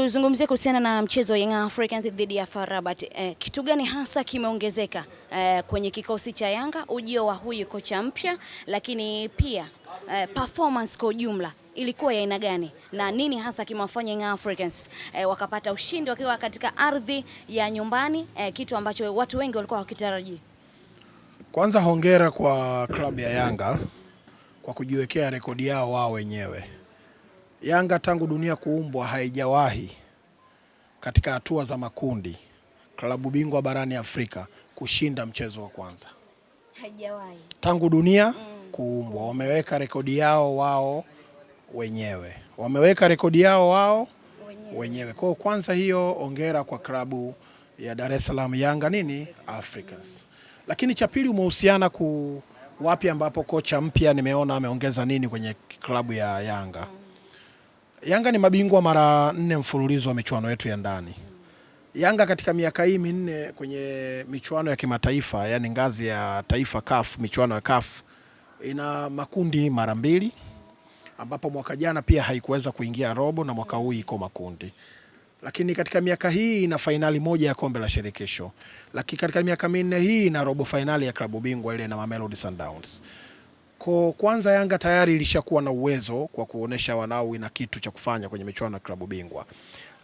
tuzungumzie kuhusiana na mchezo wa Young Africans dhidi ya FAR Rabat. Kitu gani hasa kimeongezeka kwenye kikosi cha Yanga, ujio wa huyu kocha mpya, lakini pia performance kwa ujumla ilikuwa ya aina gani na nini hasa kimewafanya Young Africans wakapata ushindi wakiwa katika ardhi ya nyumbani, kitu ambacho watu wengi walikuwa wakitarajia? Kwanza hongera kwa klabu ya Yanga kwa kujiwekea rekodi yao wao wenyewe. Yanga tangu dunia kuumbwa haijawahi katika hatua za makundi klabu bingwa barani Afrika kushinda mchezo wa kwanza. Haijawahi. Tangu dunia kuumbwa wameweka rekodi yao wao wenyewe. Wameweka rekodi yao wao wenyewe. Kwa kwanza hiyo hongera kwa klabu ya Dar es Salaam Yanga Africans. Lakini cha pili umehusiana wapi ambapo kocha mpya nimeona ameongeza nini kwenye klabu ya Yanga. Yanga ni mabingwa mara 4 mfululizo wa michuano yetu ya ndani. Yanga katika miaka hii minne kwenye michuano ya kimataifa, yani ngazi ya taifa CAF, michuano ya CAF ina makundi mara 2, ambapo mwaka jana pia haikuweza kuingia robo na mwaka huu iko makundi. Lakini katika miaka hii ina fainali moja ya kombe la shirikisho. Lakini katika miaka 4 hii ina robo fainali ya klabu bingwa ile na Mamelodi Sundowns. Kwa kwanza Yanga tayari ilishakuwa na uwezo kwa kuonesha wanao ina kitu cha kufanya kwenye michuano ya klabu bingwa.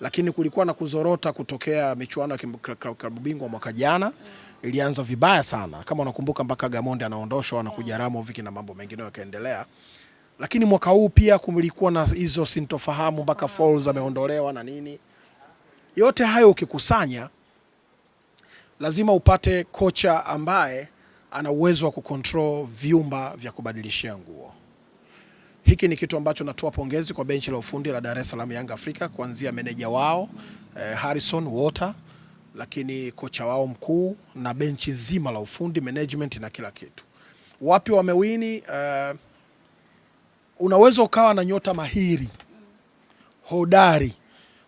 Lakini kulikuwa na kuzorota kutokea michuano ya klabu bingwa mwaka jana. Ilianza vibaya sana. Kama unakumbuka mpaka Gamonde anaondoshwa na kuja Ramovic na mambo mengine yakaendelea. Lakini mwaka huu pia kulikuwa na hizo sintofahamu mpaka Falls ameondolewa na nini. Yote hayo ukikusanya lazima upate kocha ambaye ana uwezo wa kucontrol vyumba vya kubadilishia nguo. Hiki ni kitu ambacho natoa pongezi kwa benchi la ufundi la Dar es Salaam Young Africa, kuanzia meneja wao Harrison Water, lakini kocha wao mkuu na benchi zima la ufundi, management na kila kitu. Wapi wamewini? Unaweza ukawa na nyota mahiri, hodari,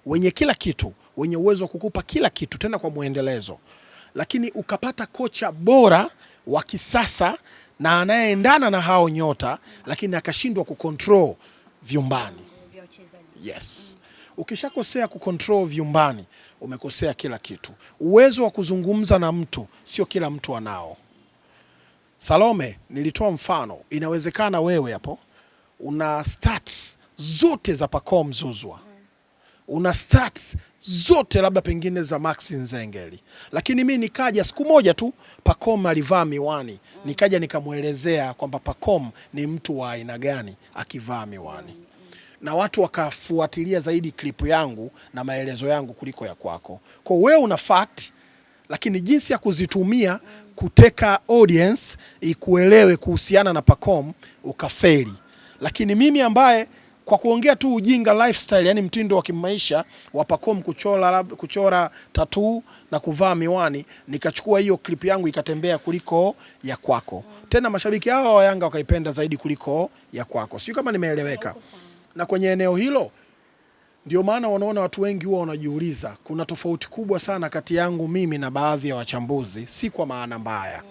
wenye kila kitu, wenye uwezo kukupa kila kitu tena kwa muendelezo. Lakini ukapata kocha bora wa kisasa na anayeendana na hao nyota, lakini akashindwa kucontrol vyumbani. Yes. Ukishakosea kucontrol vyumbani, umekosea kila kitu. Uwezo wa kuzungumza na mtu sio kila mtu anao. Salome, nilitoa mfano, inawezekana wewe hapo una stats zote za Pacome Zouzoua. Una stats zote labda pengine za Max Nzengeli. Lakini mimi nikaja siku moja tu Pacome alivaa miwani. Nikaja nikamuelezea kwamba Pacome ni mtu wa aina gani akivaa miwani. Na watu wakafuatilia zaidi klipu yangu na maelezo yangu kuliko ya kwako. Kwa wewe una fact, lakini jinsi ya kuzitumia kuteka audience ikuelewe kuhusiana na Pacome ukafeli. Lakini mimi ambaye kwa kuongea tu ujinga lifestyle, yani mtindo wa kimaisha wa Pacome kuchora tattoo na kuvaa miwani, nikachukua hiyo clip yangu ikatembea kuliko ya kwako. Tena mashabiki hao wa Yanga wakaipenda zaidi kuliko ya kwako. Sio kama nimeeleweka. Na kwenye eneo hilo ndio maana wanaona watu wengi huwa wanajiuliza kuna tofauti kubwa sana kati yangu mimi na baadhi ya wachambuzi, si kwa maana mbaya.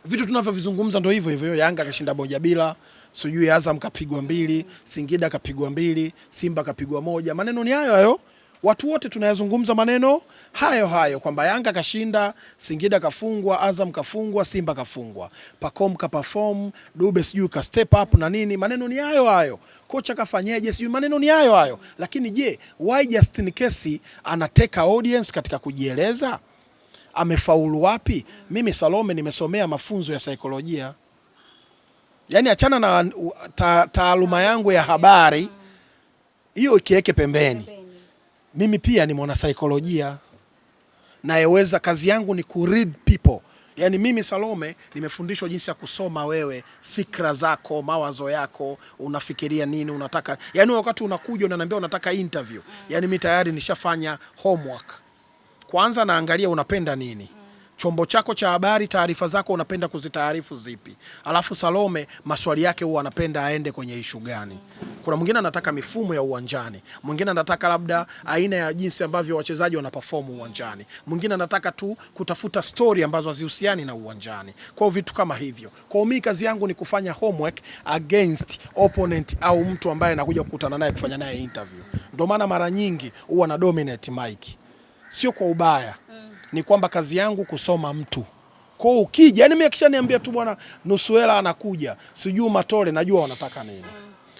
Vitu tunavyovizungumza ndio hivyo hivyo. Yanga kashinda 1-0, sijui Azam kapigwa 2, Singida kapigwa 2, Simba kapigwa 1. Maneno ni hayo hayo. Watu wote tunayazungumza maneno hayo hayo kwamba Yanga kashinda, Singida kafungwa, Azam kafungwa, Simba kafungwa. Pacome ka perform, Dube sijui ka step up na nini. Maneno ni hayo hayo. Kocha kafanyeje sijui, maneno ni hayo hayo. Lakini je, why Justin Kesi anateka audience katika kujieleza? Amefaulu wapi? Mimi Salome nimesomea mafunzo ya saikolojia. Yani achana na taaluma yangu ya habari, hiyo ikiweke pembeni. Mimi pia ni mwana saikolojia. Naeweza, kazi yangu ni ku read people. Yani mimi Salome nimefundishwa jinsi ya kusoma wewe, fikra zako, mawazo yako, unafikiria nini, unataka. Yani wakati unakuja unaniambia unataka interview, yani mimi tayari nishafanya homework. Kwanza naangalia unapenda nini. chombo chako cha habari, taarifa zako unapenda kuzitaarifu zipi? Alafu Salome maswali yake huwa anapenda aende kwenye ishu gani? Kuna mwingine anataka mifumo ya uwanjani, mwingine anataka labda aina ya jinsi ambavyo wachezaji wanaperform uwanjani, mwingine anataka tu kutafuta story ambazo hazihusiani na uwanjani. Kwa vitu kama hivyo. Kwa mimi kazi yangu ni kufanya homework against opponent au mtu ambaye anakuja kukutana naye kufanya naye interview. Ndio maana mara nyingi huwa na dominate mic. Sio kwa ubaya. Ni kwamba kazi yangu kusoma mtu. Kwa ukija, yani mimi akishaniambia tu bwana Nusuela anakuja, sijui Matole, najua wanataka nini.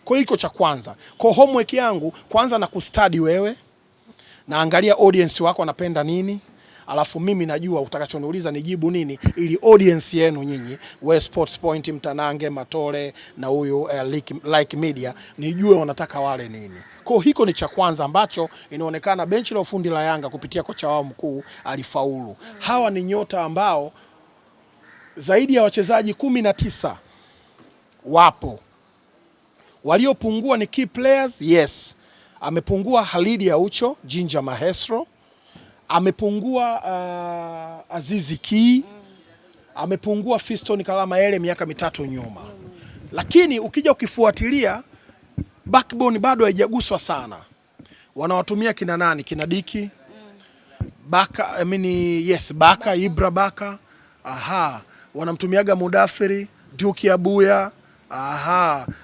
Kwa hiyo cha kwanza, kwa homework yangu kwanza na kustudy wewe, naangalia audience wako anapenda nini, alafu mimi najua utakachoniuliza nijibu nini ili audience yenu nyinyi we Sports Point, Mtanange, Matole na huyu Like Media nijue wanataka wale nini. Kwa hiko ni cha kwanza ambacho inaonekana benchi la ufundi la Yanga kupitia kocha wao mkuu alifaulu. Hawa ni nyota ambao zaidi ya wachezaji 19 wapo. Waliopungua ni key players, yes. Amepungua Halidi Aucho, Jinja Mahestro. Amepungua Azizi Ki. Amepungua Fiston Kalama Ele miaka 3 nyuma. Lakini ukija ukifuatilia backbone bado haijaguswa sana. Wanawatumia kina nani? Kina Diki. Baka, Baka, Ibra Baka. Wanamtumiaga Mudathiri, Duki Abuya.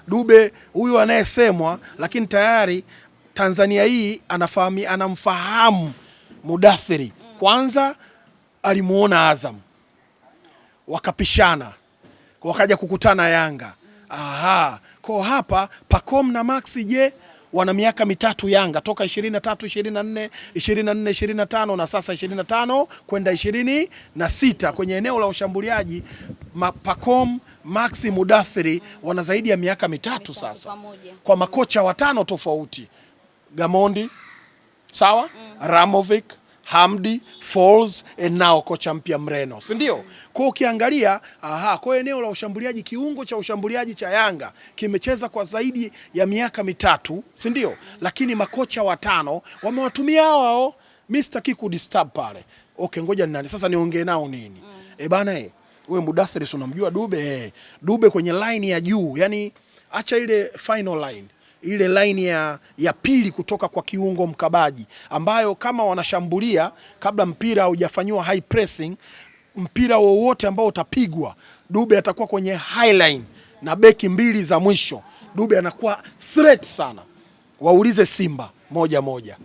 Dube huyu anayesemwa, lakini tayari Tanzania hii anamfahamu Mudathiri. Kwanza alimuona Azam, wakapishana, wakaja kukutana Yanga. Kwa hapa Pacom na Maxi je, wana miaka 3 Yanga toka 23, 24, 24, 25 na sasa 25 kwenda 26 kwenye eneo la ushambuliaji. Pacom, Maxi, Mudathiri wana zaidi ya miaka 3 sasa. Kwa makocha 5 tofauti. Gamondi, sawa? Ramovic, Hamdi, Falls, and now kocha mpya Mreno, si ndio? Kwa ukiangalia, kwa eneo la ushambuliaji, kiungo cha ushambuliaji cha Yanga kimecheza kwa zaidi ya miaka 3, si ndio? Lakini makocha 5 wamewatumia hao. Mr. Kiku disturb pale. Okay, ngoja nani sasa niongee nao nini? Bana wewe Mudathiri unamjua Dube? Dube kwenye line ya juu, yani acha ile final line, ile line ya pili kutoka kwa kiungo mkabaji, ambayo kama wanashambulia kabla mpira haujafanywa high pressing, mpira wowote ambao utapigwa Dube atakuwa kwenye high line na beki mbili za mwisho. Dube anakuwa threat sana. Waulize Simba 1-1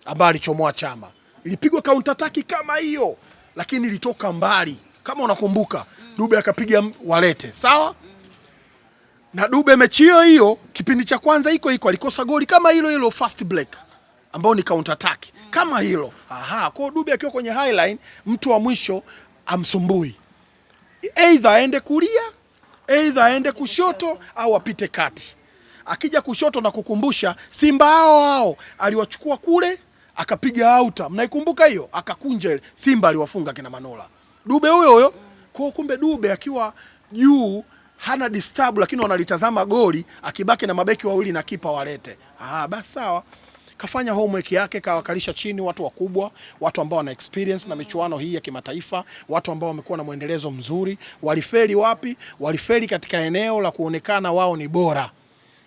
ambaye alichomoa Chama, ilipigwa counter attack kama hiyo, lakini ilitoka mbali kama unakumbuka. Dube akapiga walete, sawa? Na Dube mechi hiyo kipindi cha kwanza iko alikosa goli kama hilo fast break ambao ni counter attack kama hilo. Kwa Dube akiwa kwenye highline, mtu wa mwisho amsumbui, either aende kulia, either aende kushoto au apite kati. Akija kushoto na kukumbusha Simba hao aliwachukua kule akapiga outa, mnaikumbuka hiyo? Akakunja ile Simba aliwafunga kina Manola. Dube huyo. Kwa kumbe Dube akiwa juu hana disturb, lakini wanalitazama goli, akibaki na mabeki wawili na kipa walete. Basi sawa. Kafanya homework yake, kawakalisha chini watu wakubwa, watu ambao wana experience na michuano hii ya kimataifa, watu ambao wamekuwa na muendelezo mzuri. Walifeli wapi? Walifeli katika eneo la kuonekana wao ni bora.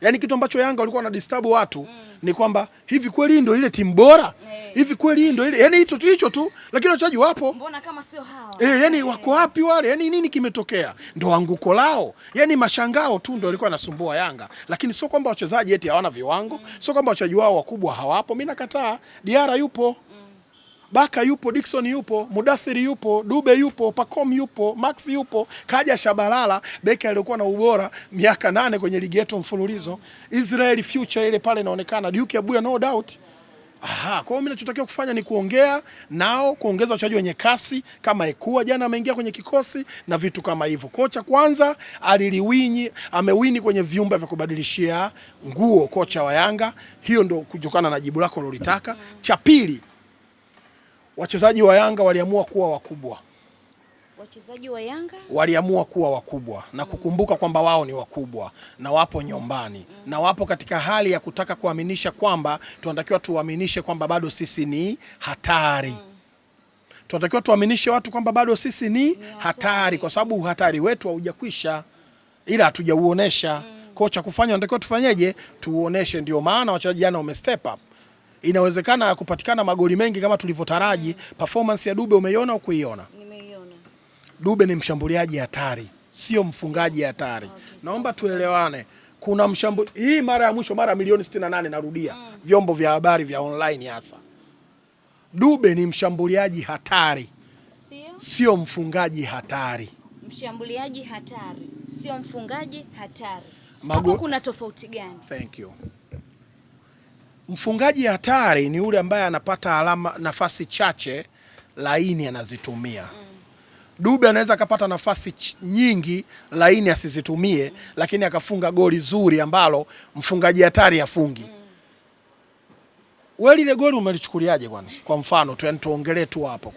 Yaani kitu ambacho Yanga walikuwa na disturb watu ni kwamba hivi kweli ndio ile timu bora? Hivi kweli ndio ile? Yaani hicho tu, lakini wachezaji wapo. Mbona kama sio hawa? Yaani wako wapi wale? Yaani nini kimetokea? Ndio anguko lao. Yaani mashangao tu ndio walikuwa yanasumbua Yanga. Lakini sio kwamba wachezaji eti hawana viwango, sio kwamba wachezaji wao wakubwa hawapo. Mimi nakataa. Diara yupo. Baka yupo, Dickson yupo, Mudathiri yupo, Dube yupo, Pacom yupo, Max yupo, kaja Shabalala, beki aliyokuwa na ubora miaka 8 kwenye ligi yetu mfululizo. Israel future ile pale inaonekana, Duke Abuya no doubt. Kwa hiyo mimi ninachotakiwa kufanya ni kuongea nao, kuongeza wachezaji wenye kasi kama Ekua jana ameingia kwenye kikosi na vitu kama hivyo. Kocha kwanza amewini kwenye vyumba vya kubadilishia nguo kocha wa Yanga. Hiyo ndio kutokana na jibu lako lolitaka. Cha pili, wachezaji wa Yanga waliamua kuwa wakubwa. Wachezaji wa Yanga waliamua kuwa wakubwa na kukumbuka kwamba wao ni wakubwa na wapo nyumbani na wapo katika hali ya kutaka kuaminisha kwamba tunatakiwa tuaminishe kwamba bado sisi ni hatari. Tunatakiwa tuaminishe watu kwamba bado sisi ni hatari, kwa sababu uhatari wetu haujakwisha, ila hatujauonesha. Kocha kufanya, tunatakiwa tufanyeje? Tuuoneshe. Ndio maana wachezaji jana wame step up. Inawezekana kupatikana magoli mengi kama tulivyotaraji. Performance ya Dube umeiona au kuiona? Nimeiona. Dube ni mshambuliaji hatari, sio mfungaji hatari. Okay, naomba tuelewane. Kuna hii mara ya mwisho, mara milioni 68, narudia. Vyombo vya habari vya online hasa. Dube ni mshambuliaji hatari, sio mfungaji hatari. Mshambuliaji hatari, sio mfungaji hatari. Hapo kuna tofauti gani? Thank you. Mfungaji hatari ni yule ambaye anapata nafasi chache laini anazitumia. Dube anaweza akapata nafasi nyingi laini asizitumie, lakini akafunga goli zuri ambalo mfungaji hatari hafungi. Wewe ile goli umelichukuliaje kwani? Kwa mfano tuongelee tu hapo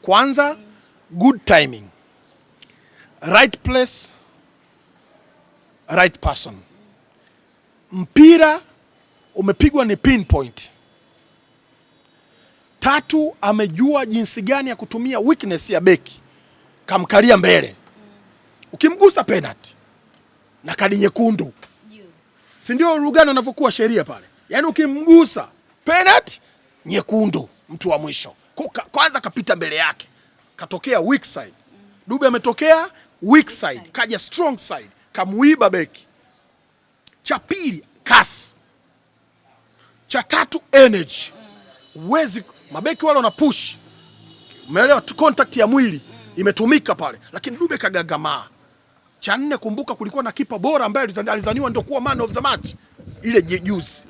kwanza. Good timing, right place, right person. Mpira umepigwa ni pinpoint. 3, amejua jinsi gani ya kutumia weakness ya beki, kamkalia mbele. Ukimgusa penalty na kadi nyekundu, si ndio Lugano anavyokuwa sheria pale? Yaani ukimgusa penalty nyekundu, mtu wa mwisho. Kwanza kapita mbele yake, katokea weak side. Dube ametokea weak side, kaja strong side, kamuiba beki. Cha pili kasi, cha tatu energy. Uwezi mabeki wale wana push, umeelewa? Contact ya mwili imetumika pale, lakini Dube kagagamaa. Cha nne, kumbuka kulikuwa na kipa bora ambaye alidhaniwa ndio kuwa man of the match ile juzi.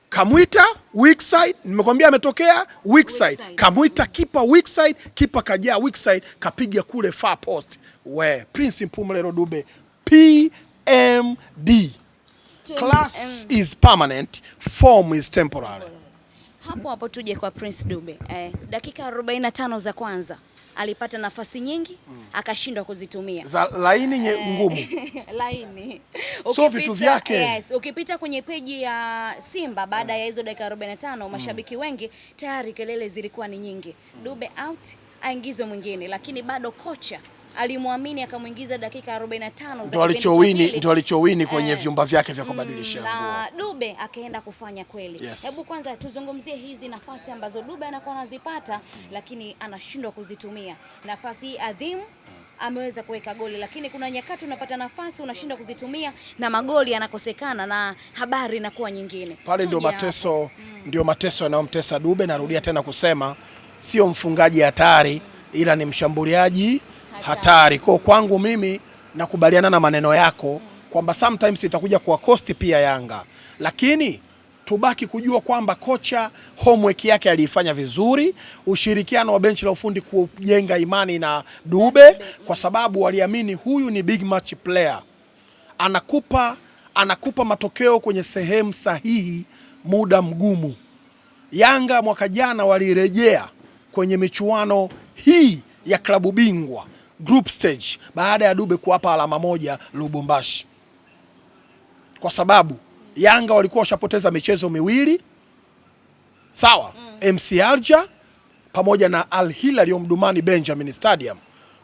Kamuita weak side, nimekwambia ametokea weak side. Kamuita kipa weak side, kipa kajaa weak side, kapiga kule far post. Prince Mpumelelo Dube, PMD. Class is permanent, form is temporary. Hapo tuje kwa Prince Dube. Dakika 45 za kwanza alipata nafasi nyingi, akashindwa kuzitumia. Za laini ngumu. Laini. So vitu vyake. Yes, ukipita kwenye peji ya Simba baada ya hizo dakika 45, mashabiki wengi tayari kelele zilikuwa ni nyingi. Dube out, aingizwe mwingine, lakini bado kocha alimwamini akamuingiza dakika 45 za kipindi. Ndio alichowini kwenye vyumba vyake vya kubadilisha nguo. Na Dube akaenda kufanya kweli. Yes. Hebu kwanza tuzungumzie hizi nafasi ambazo Dube anakuwa anazipata, lakini anashindwa kuzitumia. Nafasi hii adhimu ameweza kuweka goli, lakini kuna nyakati unapata nafasi unashindwa kuzitumia na magoli yanakosekana na habari inakuwa nyingine. Pale ndio mateso yanayomtesa Dube. Narudia tena kusema sio mfungaji hatari, ila ni mshambuliaji hatari. Kwa kwangu mimi nakubaliana na maneno yako kwamba sometimes itakuja kwa cost pia Yanga, lakini tubaki kujua kwamba kocha homework yake aliifanya vizuri. Ushirikiano wa benchi la ufundi kujenga imani na Dube, kwa sababu waliamini huyu ni big match player, anakupa matokeo kwenye sehemu sahihi, muda mgumu. Yanga mwaka jana walirejea kwenye michuano hii ya klabu bingwa group stage baada ya Dube kuwapa alama moja Lubumbashi, kwa sababu Yanga walikuwa washapoteza michezo miwili sawa, MC Alger pamoja na Al Hilal Omdurman Benjamin Stadium.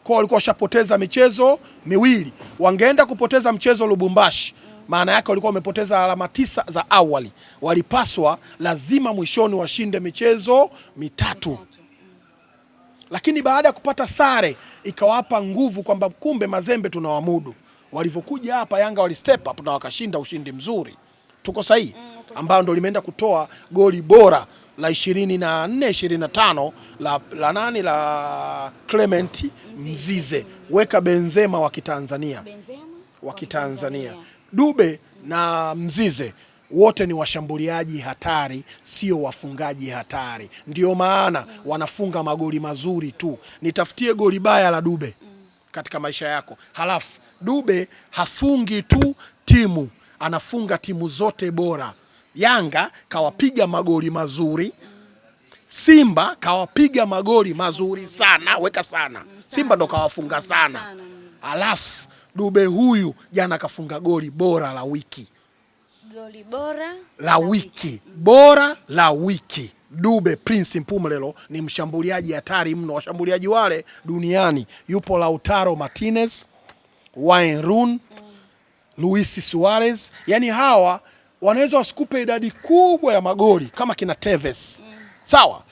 Kwa walikuwa washapoteza michezo miwili, wangeenda kupoteza mchezo Lubumbashi, maana yake walikuwa wamepoteza alama 9 za awali. Walipaswa lazima mwishoni washinde michezo mitatu. Lakini baada ya kupata sare ikawapa nguvu kwamba kumbe Mazembe tunawamudu. Walivyokuja hapa Yanga wali step up na wakashinda ushindi mzuri. Tuko sahihi? Ambao ndo limeenda kutoa goli bora la 24-25 la Clement Mzize. Weka Benzema wa Kitanzania. Dube na Mzize wote ni washambuliaji hatari, sio wafungaji hatari. Ndio maana wanafunga magoli mazuri tu. Nitafutie goli baya la Dube katika maisha yako. Halafu Dube hafungi tu timu, anafunga timu zote bora. Yanga kawapiga magoli mazuri, Simba kawapiga magoli mazuri sana, weka sana. Simba ndo kawafunga sana. Halafu Dube huyu jana kafunga goli bora la wiki. Goli bora la wiki. Bora la wiki. Dube Prince Mpumelelo ni mshambuliaji hatari mno. Washambuliaji wale duniani yupo Lautaro Martinez, Wayne Rooney, Luis Suarez. Yani hawa wanaweza wasikupe idadi kubwa ya magoli kama kina Tevez. Sawa?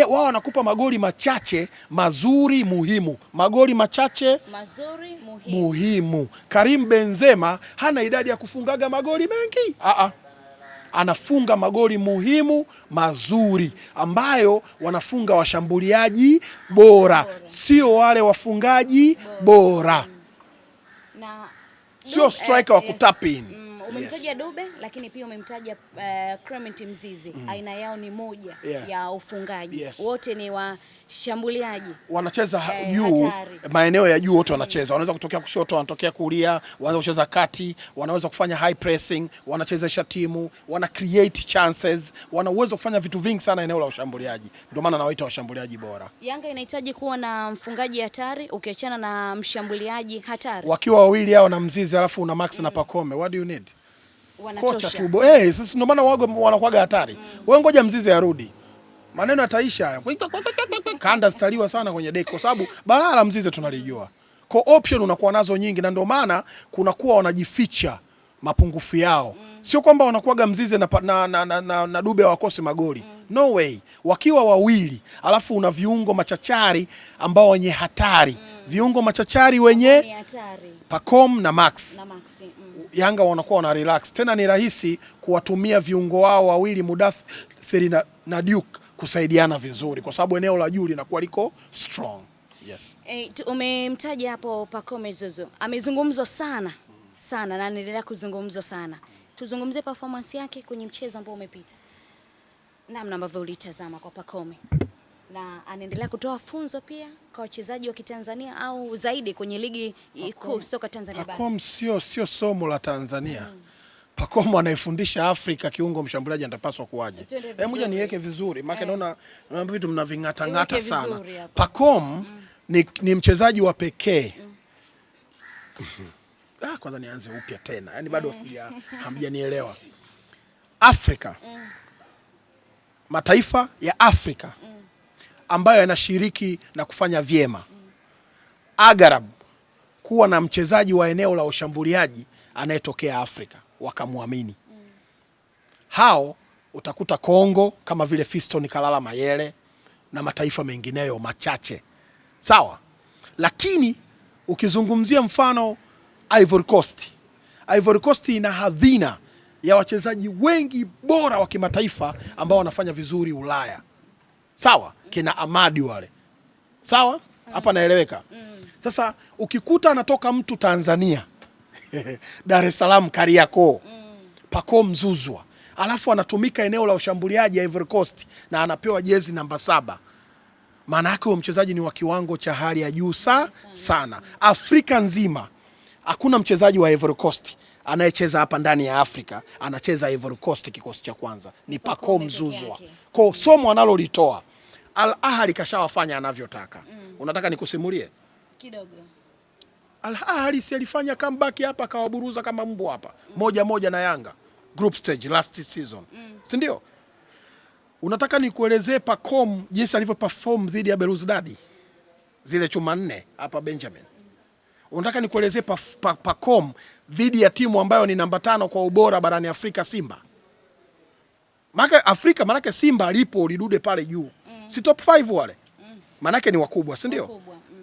Wao wanakupa magoli machache mazuri muhimu. Magoli machache mazuri muhimu. Karim Benzema hana idadi ya kufungaga magoli mengi. Anafunga magoli muhimu mazuri ambayo wanafunga washambuliaji bora. Sio wale wafungaji bora. Sio striker wa kutapin. Umemtaja Dube lakini pia umemtaja Clement Mzize. Aina yao ni moja ya ufungaji. Wote ni washambuliaji. Wanacheza juu, maeneo ya juu wote wanacheza. Wanaweza kutokea kushoto, wanatokea kulia, wanaweza kucheza kati, wanaweza kufanya high pressing, wanachezesha timu, wana create chances, wana uwezo kufanya vitu vingi sana eneo la ushambuliaji. Ndio maana nawaita washambuliaji bora. Yanga inahitaji kuwa na mfungaji hatari ukiachana na mshambuliaji hatari. Wakiwa wawili hao na Mzize alafu una Max na Pacome, what do you need? Kocha tubo. Sasa ndio maana wanakuaga hatari. Wewe ngoja Mzize arudi. Maneno yataisha. Kanda staliwa sana kwenye deki kwa sababu balaa la Mzize tunalijua. Kwa option unakuwa nazo nyingi na ndio maana kunakuwa wanajificha mapungufu yao. Sio kwamba wanakuaga Mzize na Dube hawakosi magoli. No way. Wakiwa wawili alafu una viungo machachari ambao wenye hatari. Viungo machachari wenye Pacome na Max. Yanga wanakuwa wana relax. Tena ni rahisi kuwatumia viungo wao wawili Mudathir na Duke kusaidiana vizuri kwa sababu eneo la juu linakuwa liko strong. Yes. Umemtaja hapo Pacome Zozo. Amezungumzwa sana na anaendelea kuzungumzwa sana. Tuzungumzie performance yake kwenye mchezo ambao umepita. Namna ambavyo ulitazama kwa Pacome. Na anaendelea kutoa funzo pia kwa wachezaji wa Kitanzania au zaidi kwenye ligi kuu soka Tanzania bara. Pacome sio somo la Tanzania. Pacome anaifundisha Afrika kiungo mshambuliaji anapaswa kuwaje. Ngoja niweke vizuri. Maana naona vitu mnavingata sana. Pacome ni mchezaji wa pekee. Kwanza nianze upya tena. Yaani bado hamjanielewa. Afrika. Mataifa ya Afrika ambayo yanashiriki na kufanya vyema. Agarab kuwa na mchezaji wa eneo la ushambuliaji anayetokea Afrika wakamwamini. Hao utakuta Kongo kama vile Fiston Kalala Mayele na mataifa mengineyo machache. Sawa? Lakini ukizungumzia mfano Ivory Coast. Ivory Coast ina hadhina ya wachezaji wengi bora wa kimataifa ambao wanafanya vizuri Ulaya. Sawa? Kina Amadi wale. Sawa? Hapa naeleweka. Sasa ukikuta anatoka mtu Tanzania Dar es Salaam Kariakoo, Pacome Zouzoua, alafu anatumika eneo la ushambuliaji ya Ivory Coast na anapewa jezi namba 7. Maana yake huyo mchezaji ni wa kiwango cha hali ya juu sana. Afrika nzima hakuna mchezaji wa Ivory Coast anayecheza hapa ndani ya Afrika, anacheza Ivory Coast kikosi cha kwanza. Ni Pacome Zouzoua. Kwa somo analolitoa Al Ahly kashawafanya anavyotaka. Unataka nikusimulie kidogo? Al Ahly si alifanya comeback hapa akawaburuza kama mbwa hapa. Moja na Yanga group stage last season. Si ndio? Unataka nikuelezee Pacome jinsi alivyoperform dhidi ya Belouizdad zile chuma 4 hapa Benjamin? Unataka nikuelezee Pacome dhidi ya timu ambayo ni namba 5 kwa ubora barani Afrika, Simba? Manake Simba alipo lidude pale juu. Si top 5 wale. Manake ni wakubwa, si ndio?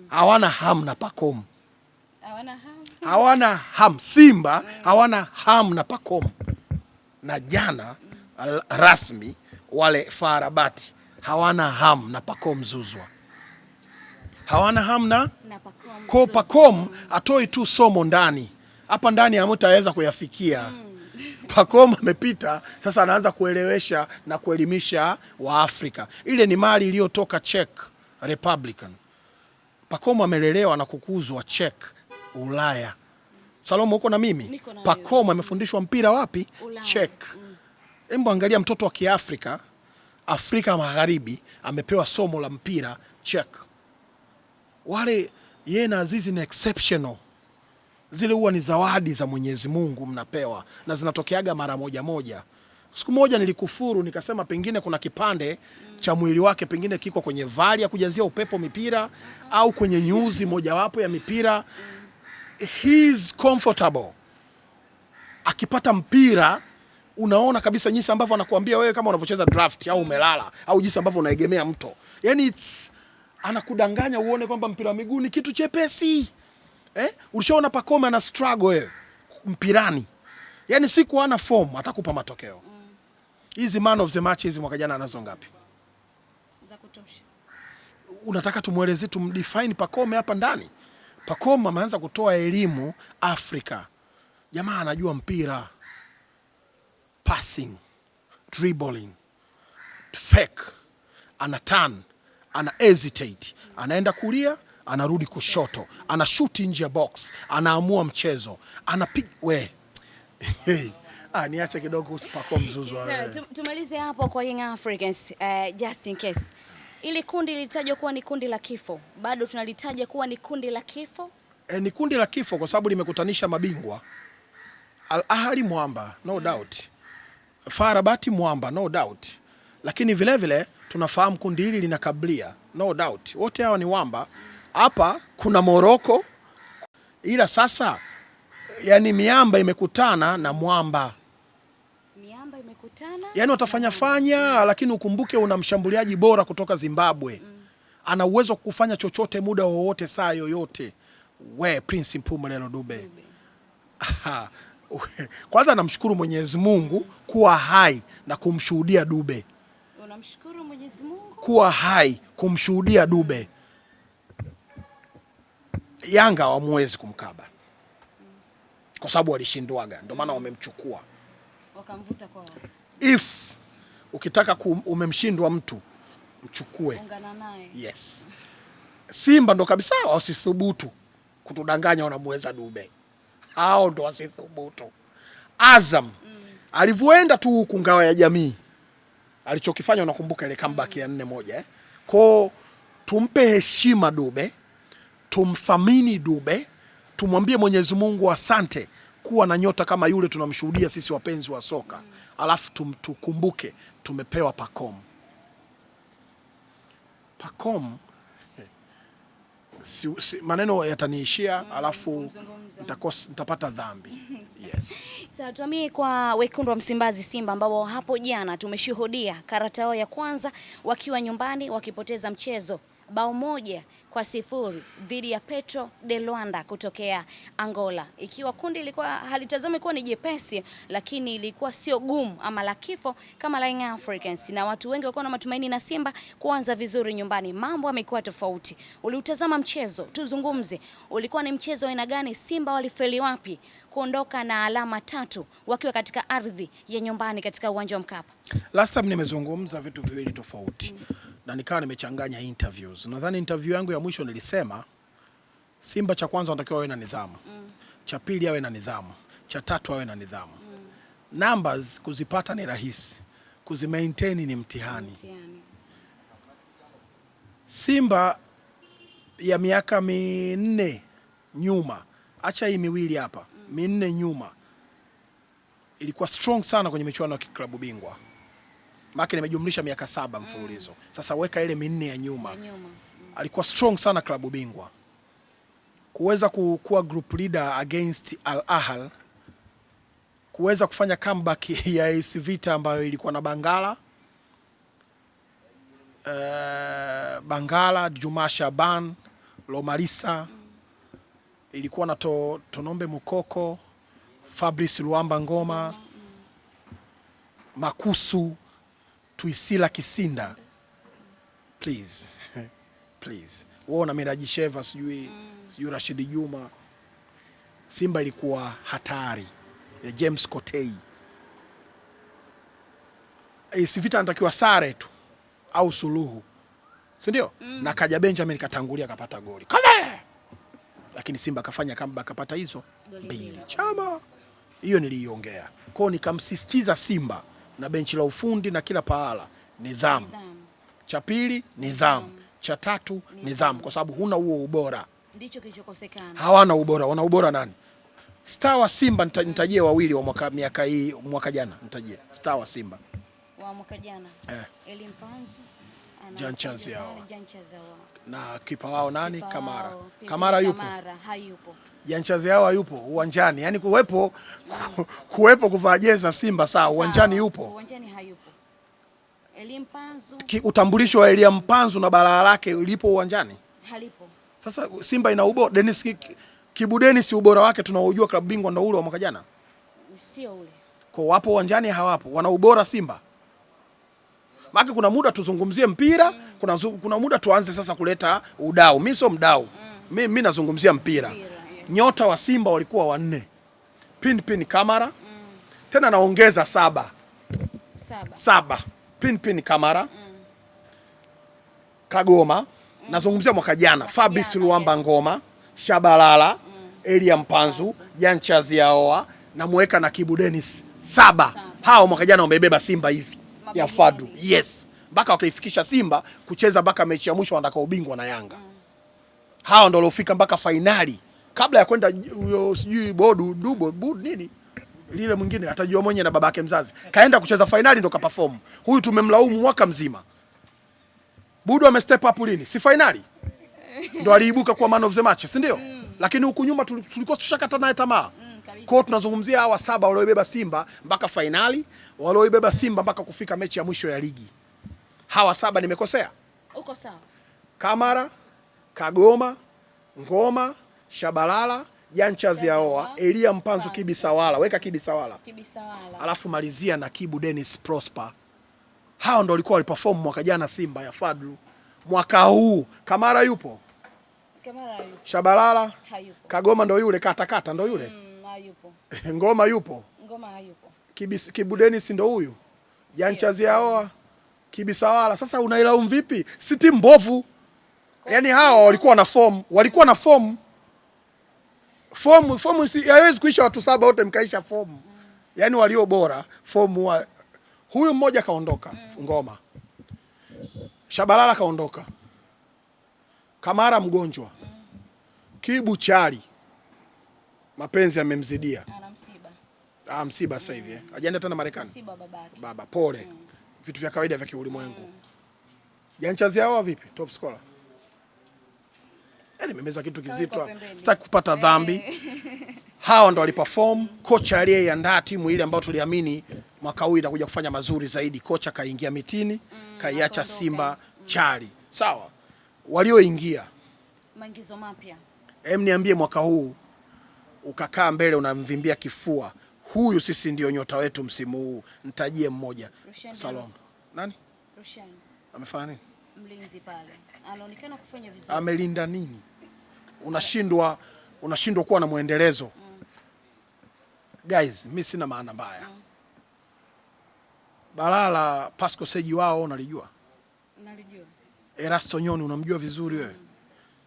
Hawana ham na Pacome. Hawana ham. Simba hawana ham na Pacome. Na jana rasmi wale Farabati hawana ham na Pacome Zouzoua. Hawana ham na Pacome. Kwa Pacome atoi tu somo ndani. Hapa ndani hamtaweza kuyafikia. Pacome amepita, sasa anaanza kuelewesha na kuelimisha wa Afrika. Ile ni mali iliyotoka Czech Republic. Pacome amelelewa na kukuzwa Czech, Ulaya. Salomo uko na mimi? Pacome amefundishwa mpira wapi? Czech. Hebu angalia mtoto wa Kiafrika, Afrika Magharibi, amepewa somo la mpira Czech. Wale yeye na Azizi ni exceptional. Zile huwa ni zawadi za Mwenyezi Mungu mnapewa na zinatokeaga mara moja. Siku moja nilikufuru nikasema pengine kuna kipande cha mwili wake pengine kiko kwenye vali ya kujazia upepo mipira au kwenye nyuzi mojawapo ya mipira. He's comfortable. Akipata mpira unaona kabisa jinsi ambavyo anakuambia wewe kama unavyocheza draft au umelala au jinsi ambavyo unaegemea mto. Yaani anakudanganya uone kwamba mpira wa miguu ni kitu chepesi. Ulishaona Pacome ana struggle wewe mpirani. Yaani siku ana form atakupa matokeo. Hizi man of the match hizi mwaka jana anazo ngapi? Za kutosha. Unataka tumueleze tumdefine Pacome hapa ndani? Pacome ameanza kutoa elimu Afrika. Jamaa anajua mpira, passing, dribbling, fake, ana turn, ana hesitate, anaenda kulia, anarudi kushoto, ana shoot nje ya box, anaamua mchezo, anapiga niache kidogo usipako mzuzu. Tumalize hapo kwa Young Africans, just in case. Ili kundi lilitajwa kuwa ni kundi la kifo. Bado tunalitaja kuwa ni kundi la kifo? Ni kundi la kifo kwa sababu limekutanisha mabingwa. Al Ahly mwamba, no doubt. FAR Rabat mwamba, no doubt. Lakini vile vile tunafahamu kundi hili lina Kablia, no doubt. Wote hawa ni wamba. Hapa kuna Morocco. Ila sasa yani miamba imekutana na mwamba. Miamba imekutana? Yani watafanya lakini ukumbuke una mshambuliaji bora kutoka Zimbabwe. Ana uwezo kufanya chochote muda wowote saa yoyote. Prince Mpumelelo Dube. Kwanza namshukuru Mwenyezi Mungu kuwa hai na kumshuhudia Dube. Unamshukuru Mwenyezi Mungu? Kuwa hai kumshuhudia Dube. Yanga hawamwezi kumkaba. Kwa sababu walishindwaga, ndio maana wamemchukua. Wakamvuta kwao. If ukitaka umemshindwa mtu, mchukue. Ungana naye. Yes. Simba ndo kabisa wasithubutu kutudanganya wanamweza Dube. Hao ndo wasithubutu. Azam alivyoenda tu huku Ngao ya Jamii, alichokifanya unakumbuka ile comeback ya 4-1 Kwa tumpe heshima Dube, tumthamini Dube, tumwambie Mwenyezi Mungu asante kuwa na nyota kama yule tunamshuhudia sisi wapenzi wa soka. Alafu tukumbuke tumepewa Pacome. Maneno yataniishia alafu nitapata dhambi. Yes. Sasa tuamie kwa wekundu wa Msimbazi Simba ambao hapo jana tumeshuhudia karata yao ya kwanza wakiwa nyumbani wakipoteza mchezo 1-0 dhidi ya Petro de Luanda kutokea Angola. Ikiwa kundi ilikuwa halitazami kuwa ni jepesi, lakini ilikuwa sio gumu ama la kifo kama la Young Africans, na watu wengi walikuwa na matumaini na Simba kuanza vizuri nyumbani. Mambo yamekuwa tofauti. Uliutazama mchezo, tuzungumze. Ulikuwa ni mchezo aina gani? Simba walifeli wapi kuondoka na alama 3 wakiwa katika ardhi ya nyumbani katika uwanja wa Mkapa? Last time nimezungumza vitu viwili tofauti. Na nikawa nimechanganya interviews. Nadhani interview yangu ya mwisho nilisema Simba cha kwanza wanatakiwa awe na nidhamu. Cha pili awe na nidhamu. Cha tatu awe na nidhamu. Numbers kuzipata ni rahisi. Kuzimaintain ni mtihani. Simba ya miaka 4 nyuma, acha hii miwili hapa, 4 nyuma, ilikuwa strong sana kwenye michuano ya klabu bingwa. Maki nimejumlisha miaka 7 mfululizo. Sasa weka ile 4 ya nyuma. Alikuwa strong sana klabu bingwa. Kuweza kuwa group leader against Al Ahly. Kuweza kufanya comeback ya AS Vita ambayo ilikuwa na Bangala, Juma Shaban, Lomalisa. Ilikuwa na Tonombe Mukoko, Fabrice Luamba Ngoma, Makusu, Tuisila Kisinda. Please. Please. Wao na Miraji Sheva sijui Rashidi Juma. Simba ilikuwa hatari ya James Kotei. AS Vita anatakiwa sare tu au suluhu. Si ndio? Na kaja Benjamin katangulia kapata goli. Kale! Lakini Simba kafanya comeback kapata hizo 2. Chama. Hiyo niliiongea. Kwao nikamsisitiza Simba na benchi la ufundi na kila pahala nidhamu. Cha pili nidhamu. Cha tatu nidhamu, kwa sababu huna huo ubora. Ndicho kilichokosekana. Hawana ubora. Wana ubora nani? Star wa Simba nitajie wawili wa miaka hii, mwaka jana nitajie. Star wa Simba. Wa mwaka jana. Elie Mpanzu, Jean Charles Ahoua. Na kipa wao nani? Kamara. Kamara yupo? Kamara hayupo. Jean Charles Ahoua yupo uwanjani. Yaani kuwepo kuvaa jezi za Simba sawa, uwanjani yupo. Uwanjani hayupo. Elie Mpanzu. Utambulisho wa Elie Mpanzu na balaa lake lipo uwanjani? Halipo. Sasa Simba ina ubora. Dennis Kibu Denis, ubora wake tunaojua klabu bingwa ndio ule wa mwaka jana. Sio ule. Kwa wapo uwanjani hawapo. Wana ubora Simba. Maana kuna muda tuzungumzie mpira, kuna muda tuanze sasa kuleta udau. Mimi sio mdau. Mimi nazungumzia mpira. Yes. Nyota wa Simba walikuwa 4. Pin Kamara. Tena naongeza 7. 7. Pin Kamara. Kagoma. Nazungumzia mwaka jana. Fabrice Luamba Ngoma, Shabalala, Elie Mpanzu, Jean Charles Ahoua na muweka na Kibu Denis. 7. Hao mwaka jana wamebeba Simba hivi ya Fadlu. Yes. Mpaka wakaifikisha Simba kucheza mpaka mechi ya mwisho wanataka ubingwa na Yanga. Hao ndio waliofika mpaka fainali. Kabla ya kwenda sijui bodu nini? Lile mwingine atajua mwenye na babake mzazi. Kaenda kucheza fainali ndo kaperform. Huyu tumemlaumu mwaka mzima. Budu ame step up lini? Si fainali? Ndo aliibuka kuwa man of the match, si ndio? Lakini huku nyuma tulikuwa tushakata naye tamaa. Kwa tunazungumzia hawa 7 walioibeba Simba mpaka fainali, walioibeba Simba mpaka kufika mechi ya mwisho ya ligi. Hawa 7 nimekosea? Uko sawa. Kamara, Kagoma, Ngoma, Shabalala, Jean Charles Ahoua, Elie Mpanzu, Kibisawala. Weka Kibisawala. Alafu malizia na Kibu Denis Prosper. Hao ndio walikuwa waliperform mwaka jana Simba ya Fadlu. Mwaka huu Kamara yupo? Kamara yupo. Shabalala? Hayupo. Kagoma ndio yule kata ndio yule? Hayupo. Ngoma yupo? Ngoma hayupo. Kibu Denis ndio huyu? Jean Charles Ahoua, Kibisawala. Sasa unailaumu vipi? Si timu mbovu. Yaani hao walikuwa na form. Form haiwezi kuisha watu 7 wote mkaisha form. Yaani walio bora form huyu mmoja kaondoka. Ngoma. Shabalala kaondoka. Kamara mgonjwa. Kibu chali. Mapenzi yamemzidia. Ana msiba. Msiba sasa hivi. Hajaenda tena Marekani. Msiba babake. Baba pole. Vitu vya kawaida vya kiulimwengu. Jean Charles Ahoua vipi? Top scorer. Nimemeza kitu kizito. Sitaki kupata dhambi. Hao ndo waliperform. Kocha aliyeandaa timu ile ambayo tuliamini mwaka huu itakuja kufanya mazuri zaidi. Kocha kaingia mitini, kaiacha Simba chali. Sawa. Walioingia maingizo mapya. Niambie mwaka huu ukakaa mbele unamvimbia kifua. Huyu sisi ndio nyota wetu msimu huu. Nitajie mmoja. Salom. Nani? Rushan. Amefanya nini? Mlinzi pale. Anaonekana kufanya vizuri. Amelinda nini? Unashindwa kuwa na muendelezo. Guys, mimi sina maana mbaya. Balala Pasco Seji wao unalijua? Nalijua. Erasto Nyoni unamjua vizuri wewe?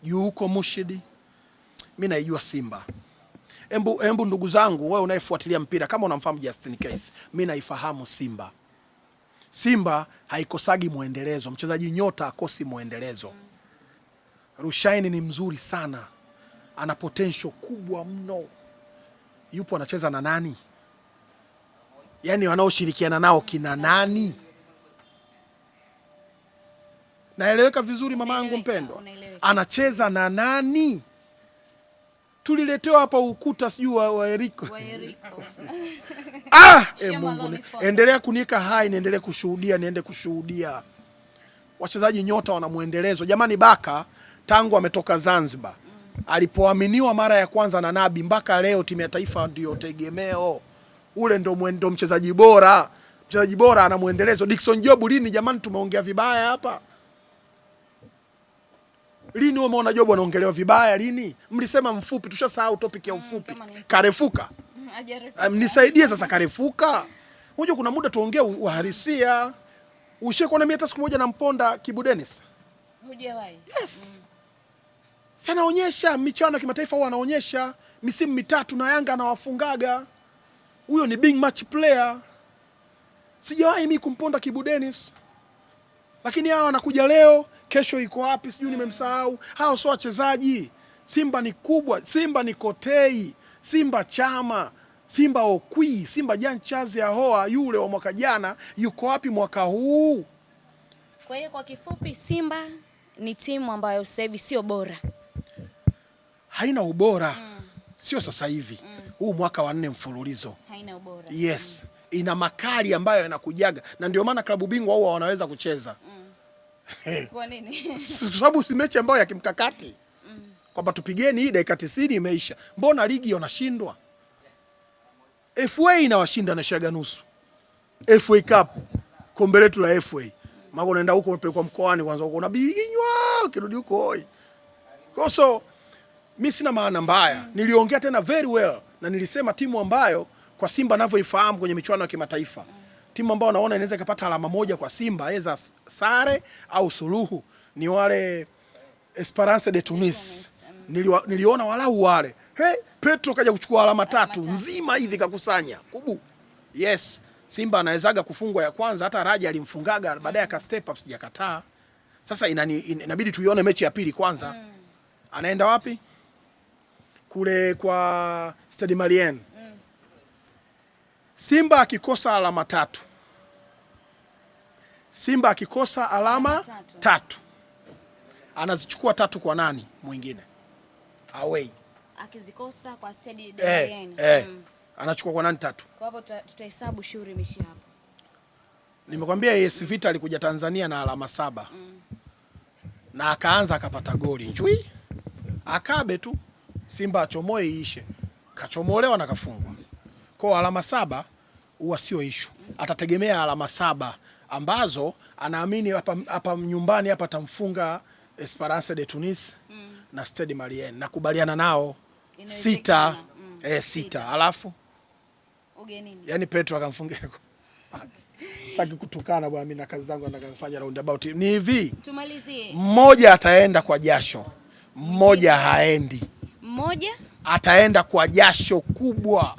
Juu huko Mushidi. Mimi naijua Simba. Embu ndugu zangu wewe unayefuatilia mpira kama unamfahamu Justin Case, mimi naifahamu Simba. Simba haikosagi muendelezo, mchezaji nyota akosi muendelezo. Rushaini ni mzuri sana. Ana potential kubwa mno. Yupo anacheza na nani? Yaani wanaoshirikiana nao kina nani? Naeleweka vizuri mamangu mpendwa? Anacheza na nani? Tuliletewa hapa ukuta sijui wa Eriko. Mungu endelea kuniweka hai niendelee kushuhudia, niende kushuhudia. Wachezaji nyota wana muendelezo. Jamani Baka tangu ametoka Zanzibar, alipoaminiwa mara ya kwanza na Nabi mpaka leo timu ya taifa ndio tegemeo. Ule ndo mchezaji bora. Mchezaji bora ana muendelezo. Dickson Job lini jamani tumeongea vibaya hapa? Lini umeona Job anaongelewa vibaya lini? Mlisema mfupi, tushasahau topic ya ufupi. Karefuka. Nisaidie sasa Karefuka. Unajua kuna muda tuongee uhalisia. Ushakuona mimi hata siku moja namponda Kibu Denis? Hujawahi. Yes. Sana onyesha michuano ya kimataifa huwa anaonyesha misimu 3 na Yanga anawafungaga. Huyo ni big match player. Sijawahi mimi kumponda Kibu Denis. Lakini hao anakuja leo, kesho iko wapi sijui nimemsahau. Hao sio wachezaji. Simba ni kubwa, Simba ni kotei. Simba Chama, Simba Okwi, Simba Jan Chazi Ahoa yule wa mwaka jana yuko wapi mwaka huu? Kwa hiyo kwa kifupi, Simba ni timu ambayo sasa hivi sio bora, haina ubora. Sio sasa hivi, huu mwaka wa 4 mfululizo haina ubora. Yes, ina makali ambayo yanakujaga, na ndio maana klabu bingwa huwa wanaweza kucheza. Kwa nini? Sababu si mechi ambayo ya kimkakati, kwamba tupigeni hii dakika 90 imeisha. Mbona ligi wanashindwa? FA inawashinda na shaga nusu. FA Cup, kombe letu la FA. Mako unaenda huko unapelekwa mkoani kwanza, huko unabilinywa, ukirudi huko hoi. Kwa so mimi sina maana mbaya. Niliongea tena very well na nilisema timu ambayo kwa Simba ninavyoifahamu kwenye michuano ya kimataifa, timu ambayo naona inaweza kupata alama moja kwa Simba, aidha sare au suluhu, ni wale Esperance de Tunis. Niliona walau wale. Petro kaja kuchukua alama 3 nzima hivi kakusanya. Kubu. Yes, Simba anawezaga kufungwa ya kwanza, hata Raja alimfungaga baadaye aka step up, sijakataa. Sasa inabidi tuione mechi ya pili kwanza. Anaenda wapi? Kule kwa Stade Malien. Simba akikosa alama 3. Simba akikosa alama 3. Anazichukua 3 kwa nani mwingine? Away. Akizikosa kwa Stade Malien. Anachukua kwa nani 3? Kwa hapo tutahesabu shughuli imeisha hapo. Nimekwambia AS Vita alikuja Tanzania na alama 7. Na akaanza akapata goli. Njui. Akabe tu. Simba achomoe iishe. Kachomolewa na kafungwa. Kwa alama 7 huwa sio issue. Atategemea alama 7 ambazo anaamini hapa nyumbani hapa tamfunga Esperance de Tunis na Stade Malien. Nakubaliana nao 6. 6. Alafu ugenini. Yaani Petro akamfungia. Saki kutukana bwana, mimi na kazi zangu nataka kufanya roundabout. Ni hivi. Tumalizie. Mmoja ataenda kwa jasho. Mmoja haendi. Mmoja ataenda kwa jasho kubwa.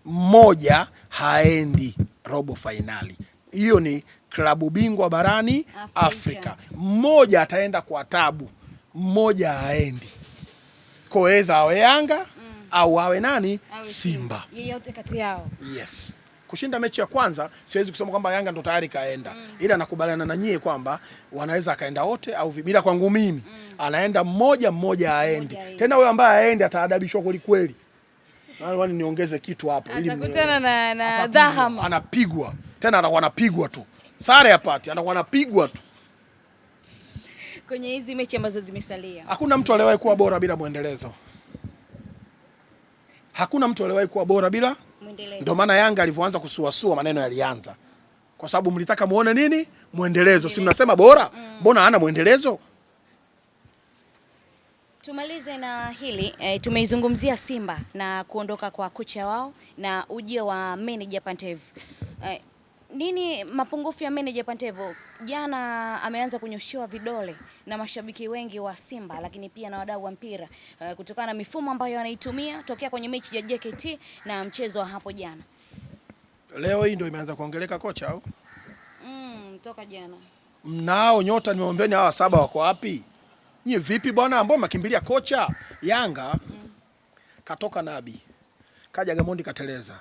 Mmoja haendi robo finali. Hiyo ni klabu bingwa barani Afrika. Mmoja ataenda kwa tabu. Mmoja haendi. Kwa either awe Yanga au awe nani? Simba. Yeyote kati yao. Yes. Kushinda mechi ya kwanza siwezi kusema kwamba Yanga ndo tayari kaenda. Ila nakubaliana na nyie kwamba wanaweza akaenda wote au bila kwangu mimi. Anaenda mmoja haendi. Tena huyo ambaye haendi ataadabishwa kweli kweli. Na niongeze kitu hapo ili atakutana na dhahama. Anapigwa. Tena anakuwa anapigwa tu. Sare yapati, anakuwa anapigwa tu. Kwenye hizi mechi ambazo zimesalia, hakuna mtu aliyewahi kuwa bora bila muendelezo. Hakuna mtu aliyewahi kuwa bora bila muendelezo. Ndio maana Yanga alivyoanza kusuasua maneno yalianza. Kwa sababu mlitaka muone nini? Muendelezo. Si mnasema bora? Mbona hana muendelezo? Tumalize na hili tumeizungumzia Simba na kuondoka kwa kocha wao na ujio wa manager Pantev. Nini mapungufu ya manager Pantev? Jana ameanza kunyoshewa vidole na mashabiki wengi wa Simba, lakini pia na wadau wa mpira kutokana na mifumo ambayo anaitumia tokea kwenye mechi ya JKT na mchezo wa hapo jana. Leo hii ndio imeanza kuongeleka kocha au? Toka jana. Mnao nyota nimeombeni hawa 7 wako wapi? Nyie vipi bwana ambao makimbilia kocha? Yanga katoka Nabi. Kaja Gamondi kateleza.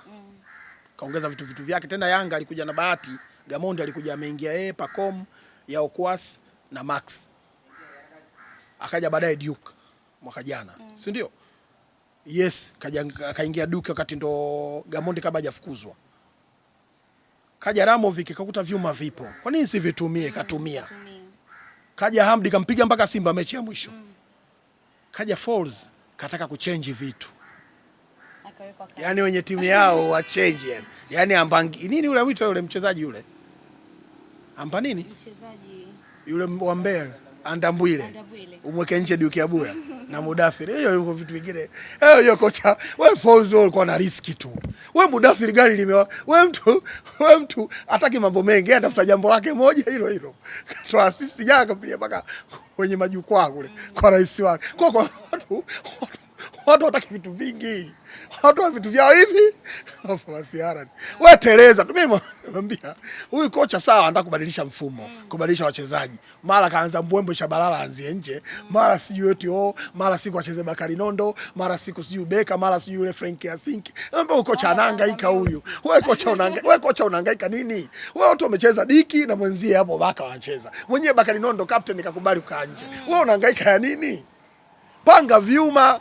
Kaongeza vitu vyake tena. Yanga alikuja na bahati, Gamondi alikuja ameingia Pacom ya Okwas na Max. Akaja baadaye Duke mwaka jana. Si ndio? Yes, kaingia Duke wakati ndo Gamondi kabla hajafukuzwa. Kaja Ramovic kakuta vyuma vipo. Kwa nini sivitumie? Katumia. Kaja Hamdi kampiga mpaka Simba mechi ya mwisho. Kaja Falls kataka kuchange vitu. Yaani wenye timu yao wa change yani ambangi nini yule wito yule mchezaji yule? Amba nini? Mchezaji yule wa Mbeya Andambwile. Umweke nje Duke Abuya na Mudathiri. Hiyo yuko vitu vingine. Hiyo kocha, wewe Falls ulikuwa na riski tu. Wewe Mudathiri gani limewa? Wewe mtu hataki mambo mengi, anatafuta jambo lake moja hilo. Katoa assist jana kapiga mpaka kwenye majukwaa kule kwa rais wake. Kwa watu Watu wataki vitu vingi. Watu wa vitu vyao hivi. Masiara. Wewe teleza. Mimi namwambia huyu kocha sawa anataka kubadilisha mfumo, kubadilisha wachezaji. Mara kaanza Mbwembo Shabalala anzie nje, mara sijui eti mara siku acheze Bakari Nondo, mara siku sijui Beka, mara sijui yule Frank Yasinki. Mbona kocha anahangaika huyu? Wewe kocha unahangaika nini? Wewe watu wamecheza Diki na mwenzie hapo Baka wanacheza. Mwenyewe Bakari Nondo captain nikakubali kukaa nje. Wewe unahangaika ya nini? Panga vyuma.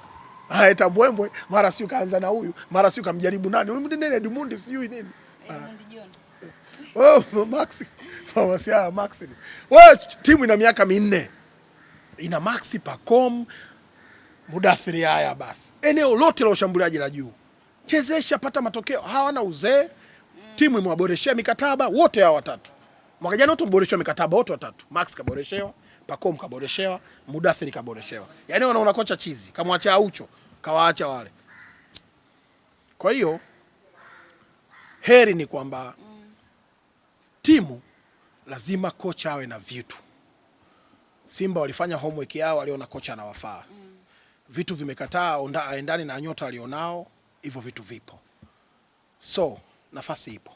Anaita Mbwembwe, mara siyo kaanza na huyu, mara siyo kamjaribu nani? Nini Edmundi sijui nini? Maxi. Maxi. Wewe timu ina miaka 4. Ina Maxi, Pacom, Mudathiri haya basi. Eneo lote la ushambuliaji la juu. Chezesha, pata matokeo. Hawana uzee. Timu imewaboreshea mikataba wote hao watatu. Mwaka jana wote mboreshewa mikataba wote watatu. Max kaboreshewa, Pacom kaboreshewa, Mudathiri kaboreshewa. Yaani wanaona kocha chizi, kamwacha Aucho, kawaacha wale. Kwa hiyo heri ni kwamba timu lazima kocha awe na vitu. Simba walifanya homework yao, waliona kocha anawafaa. Vitu vimekataa aendani na nyota alionao, hivyo vitu vipo. So, nafasi ipo.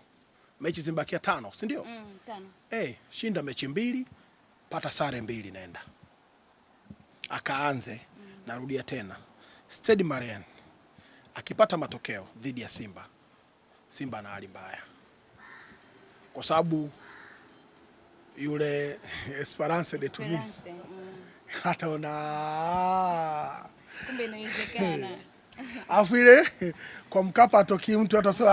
Mechi zimbakia 5, si ndio? 5. Shinda mechi 2, pata sare 2 naenda. Akaanze, narudia tena. Stade Malien akipata matokeo dhidi ya Simba, Simba na hali mbaya. Kwa sababu yule Esperance de Tunis hataona kumbe inawezekana. Afu ile kwa Mkapa atoki mtu atasema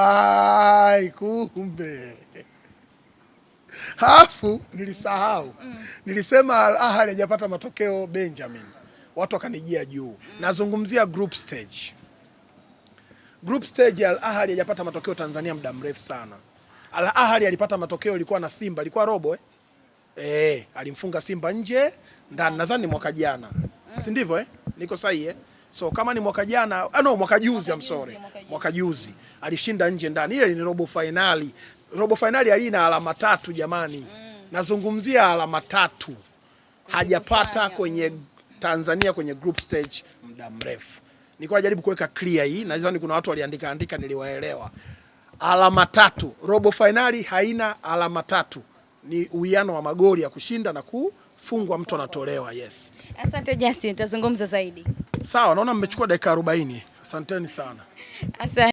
ai kumbe. Hafu nilisahau. Nilisema Al Ahly hajapata matokeo Benjamin. Watu wakanijia juu. Nazungumzia group stage. Group stage Al Ahly hajapata matokeo Tanzania muda mrefu sana. Al Ahly alipata matokeo ilikuwa na Simba, ilikuwa robo alimfunga Simba nje ndani, nadhani mwaka jana. Si ndivyo Niko sahihi So kama ni mwaka jana, mwaka juzi, mwaka juzi alishinda nje ndani. Ile ni robo finali. Robo finali haina alama 3 jamani. Nazungumzia alama 3. Hajapata kwenye Tanzania kwenye group stage muda mrefu. Nilikuwa najaribu kuweka clear hii, nadhani kuna watu waliandika niliwaelewa. Alama 3. Robo finali haina alama 3. Ni uwiano wa magoli ya kushinda na kufungwa, mtu anatolewa. Yes. Asante Justin, tutazungumza zaidi. Sawa, naona mmechukua dakika 40. Asanteni sana. Asante.